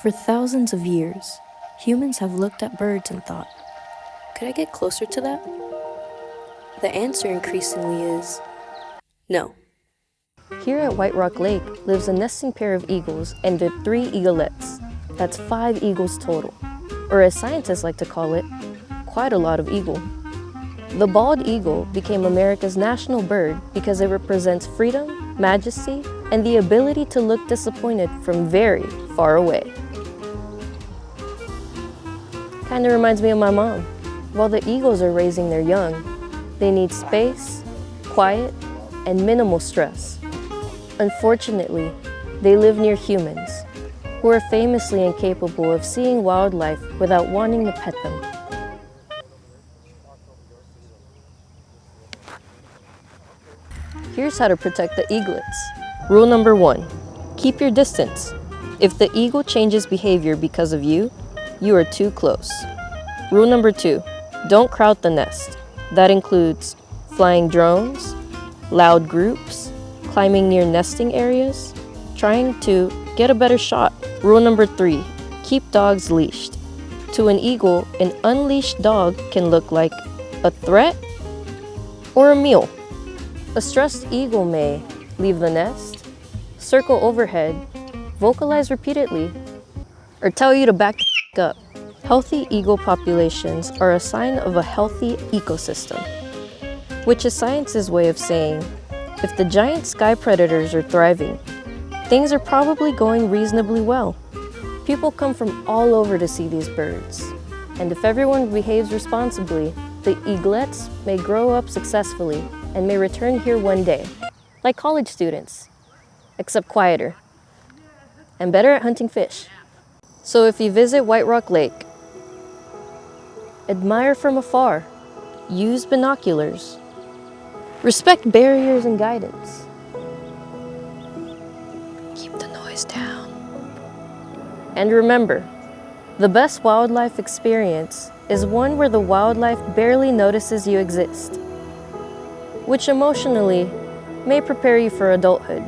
For thousands of years, humans have looked at birds and thought, could I get closer to that? The answer increasingly is no. Here at White Rock Lake lives a nesting pair of eagles and their 3 eaglets. That's 5 eagles total, or as scientists like to call it, quite a lot of eagle. The bald eagle became America's national bird because it represents freedom, majesty, and the ability to look disappointed from very far away. Kinda reminds me of my mom. While the eagles are raising their young, they need space, quiet, and minimal stress. Unfortunately, they live near humans, who are famously incapable of seeing wildlife without wanting to pet them. Here's how to protect the eaglets. Rule number 1, keep your distance. If the eagle changes behavior because of you, you are too close. Rule number 2, don't crowd the nest. That includes flying drones, loud groups, climbing near nesting areas, trying to get a better shot. Rule number 3, keep dogs leashed. To an eagle, an unleashed dog can look like a threat or a meal. A stressed eagle may leave the nest, circle overhead, vocalize repeatedly, or tell you to back the up. Healthy eagle populations are a sign of a healthy ecosystem, which is science's way of saying, if the giant sky predators are thriving, things are probably going reasonably well. People come from all over to see these birds, and if everyone behaves responsibly, the eaglets may grow up successfully and may return here one day, like college students, except quieter and better at hunting fish. So if you visit White Rock Lake, admire from afar, use binoculars, respect barriers and guidance. Keep the noise down. And remember, the best wildlife experience is one where the wildlife barely notices you exist, which emotionally may prepare you for adulthood.